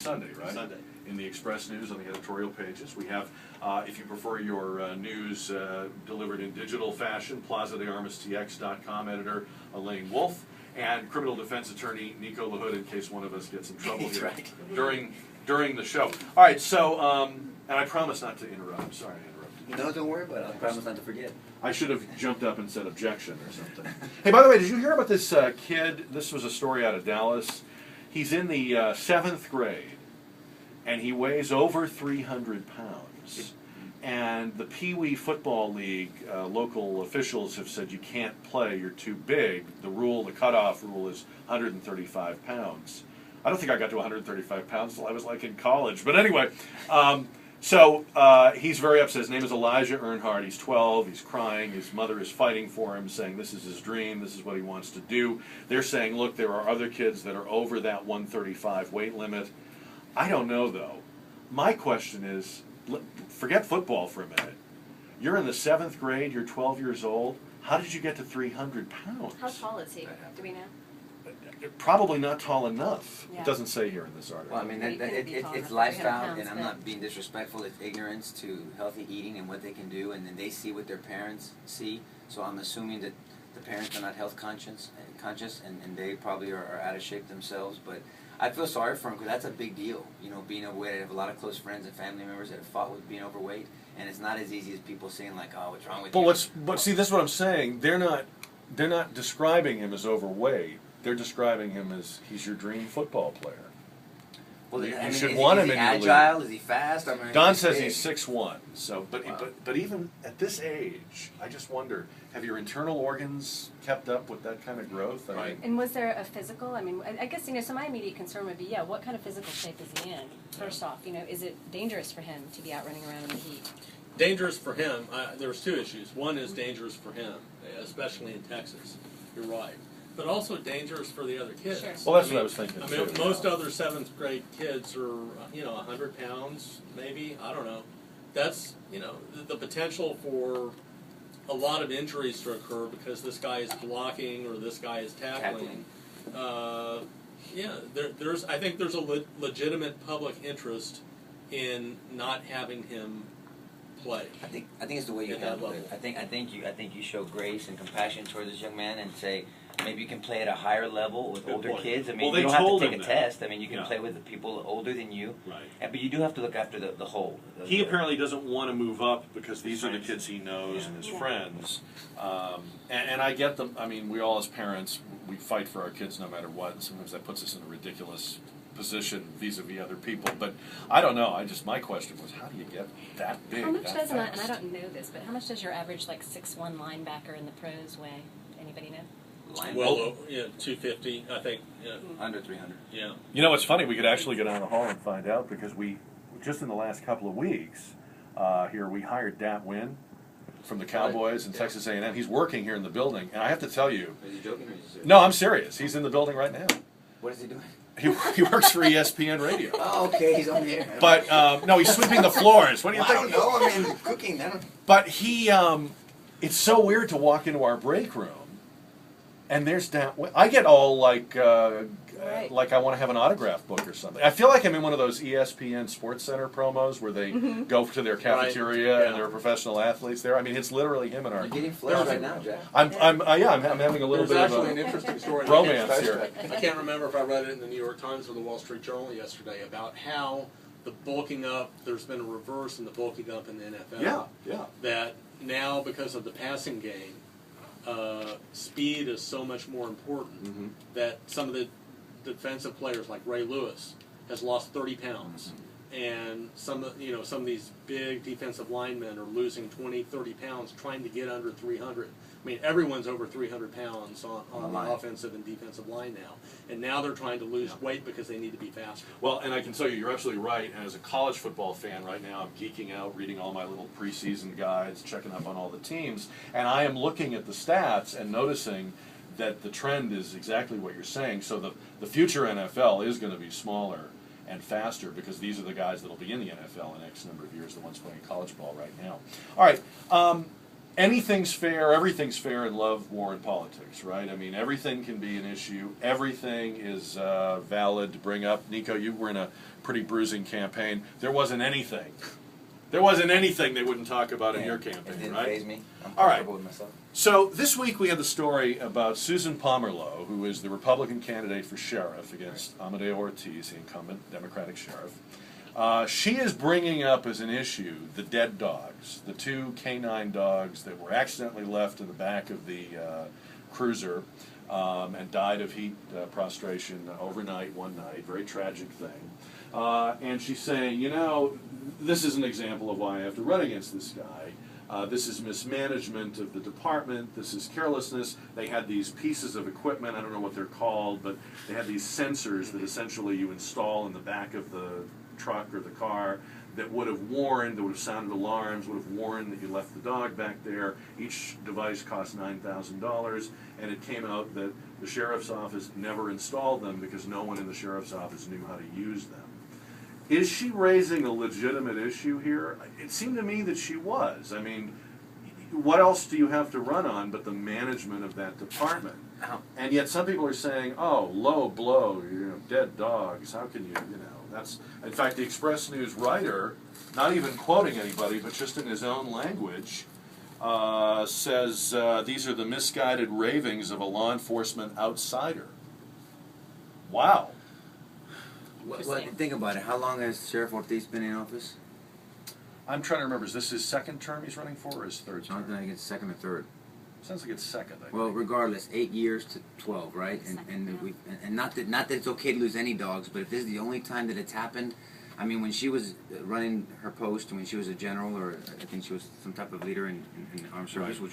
Sunday, right? Sunday. In the Express News on the editorial pages. We have, if you prefer your news delivered in digital fashion, PlazaDeArmasTX.com editor Elaine Wolff, and criminal defense attorney Nico LaHood, in case one of us gets in trouble here right. during the show. All right, so, and I promise not to interrupt. I'm sorry I interrupted. No, don't worry about it. I promise not to forget. I should have jumped up and said objection or something. Hey, by the way, did you hear about this kid? This was a story out of Dallas. He's in the 7th grade, and he weighs over 300 pounds. And the Pee Wee Football League local officials have said you can't play, you're too big. The cutoff rule is 135 pounds. I don't think I got to 135 pounds until I was like in college. But anyway, so he's very upset. His name is Elijah Earnhardt. He's 12. He's crying. His mother is fighting for him, saying this is his dream. This is what he wants to do. They're saying, look, there are other kids that are over that 135 weight limit. I don't know, though. My question is, forget football for a minute. You're in the 7th grade. You're 12 years old. How did you get to 300 pounds? How tall is he? Do we know? Probably not tall enough. Yeah. It doesn't say here in this article. Well, I mean, it's lifestyle, and I'm not being disrespectful. It's ignorance to healthy eating and what they can do, and then they see what their parents see. So I'm assuming that the parents are not health conscious, and they probably are out of shape themselves. But I feel sorry for them because that's a big deal. You know, being overweight. I have a lot of close friends and family members that have fought with being overweight, and it's not as easy as people saying like, "Oh, what's wrong with you?" But see, this is what I'm saying. They're not describing him as overweight. They're describing him as he's your dream football player. Well, you I mean, should want him in your league. agile? Is he fast? I mean, Don says he's 6'1". So, but even at this age, I just wonder: have your internal organs kept up with that kind of growth? I mean, And was there a physical? I mean, I guess, so my immediate concern would be, what kind of physical shape is he in? First off, is it dangerous for him to be out running around in the heat? Dangerous for him. There's two issues. One is dangerous for him, especially in Texas. You're right. But also dangerous for the other kids. Sure. well, that's what I was thinking. I mean, most other 7th grade kids are, 100 pounds, maybe. I don't know. That's, the potential for a lot of injuries to occur because this guy is blocking or this guy is tackling. I think there's a legitimate public interest in not having him play. I think it's the way you handle it. I think you show grace and compassion towards this young man and say, maybe you can play at a higher level with older kids. I mean, you don't have to take a test. I mean, you can play with the people older than you. Right. But you do have to look after the whole. He apparently doesn't want to move up because these are the kids he knows and his friends. And I get them. I mean, we all as parents, we fight for our kids no matter what. And sometimes that puts us in a ridiculous position vis-a-vis other people. But I don't know. my question was, how do you get that big? How much does, and fast? I don't know this, but how much does your average 6'1" linebacker in the pros weigh? Anybody know? Well, 250, I think. Yeah. Under 300. Yeah. You know what's funny? We could actually go down the hall and find out because we, just in the last couple of weeks, we hired Dat Wynn from the Cowboys and Texas A&M. He's working here in the building, and I have to tell you. Are you joking or are you serious? No, I'm serious. He's in the building right now. What is he doing? He works for ESPN Radio. Oh, okay, he's on the air. But no, he's sweeping the floors. What do you think? I don't know. I mean, cooking. But he, it's so weird to walk into our break room. And there's that. I get all like I want to have an autograph book or something. I feel like I'm in one of those ESPN Sports Center promos where they go to their cafeteria and there are professional athletes there. I mean, it's literally him and our. You're getting flushed right now, Jack. I'm having a little bit of an interesting story. romance here. I can't remember if I read it in the New York Times or the Wall Street Journal yesterday about how the bulking up. There's been a reverse in the bulking up in the NFL. Yeah. That now because of the passing game. Speed is so much more important that some of the defensive players like Ray Lewis has lost 30 pounds and some of these big defensive linemen are losing 20, 30 pounds trying to get under 300. I mean, everyone's over 300 pounds on the offensive and defensive line now. And now they're trying to lose weight because they need to be faster. Well, and I can tell you, you're absolutely right. As a college football fan right now, I'm geeking out, reading all my little preseason guides, checking up on all the teams. And I am looking at the stats and noticing that the trend is exactly what you're saying. So the future NFL is going to be smaller and faster because these are the guys that will be in the NFL in X number of years, the ones playing college ball right now. All right. anything's fair, everything's fair in love, war, and politics, right? I mean, everything can be an issue. Everything is valid to bring up. Nico, you were in a pretty bruising campaign. There wasn't anything. There wasn't anything they wouldn't talk about in your It campaign, didn't right? faze me. I'm All right. comfortable with myself. So this week we had the story about Susan Pomerleau, who is the Republican candidate for sheriff against Amadeo Ortiz, the incumbent Democratic sheriff. She is bringing up as an issue the dead dogs, the two canine dogs that were accidentally left in the back of the cruiser and died of heat prostration overnight, one night. Very tragic thing. And she's saying, you know, this is an example of why I have to run against this guy. This is mismanagement of the department. This is carelessness. They had these pieces of equipment, I don't know what they're called, but they had these sensors that essentially you install in the back of the truck or the car that would have warned, that would have sounded alarms, would have warned that you left the dog back there. Each device cost $9,000, and it came out that the sheriff's office never installed them because no one in the sheriff's office knew how to use them. Is she raising a legitimate issue here? It seemed to me that she was. I mean, what else do you have to run on but the management of that department? And yet some people are saying, oh, low blow, you know, dead dogs, how can you know, that's, in fact, the Express News writer, not even quoting anybody, but just in his own language, says these are the misguided ravings of a law enforcement outsider. Wow. Well, think about it. How long has Sheriff Ortiz been in office? I'm trying to remember, is this his second term he's running for, or his third I term? don't think it's second or third. Sounds like it's second, I think. Well, regardless, 8 years to 12, right? Second, And not that it's okay to lose any dogs, but if this is the only time that it's happened, I mean, when she was running her post, and when she was a general, or I think she was some type of leader in armed service, Right. which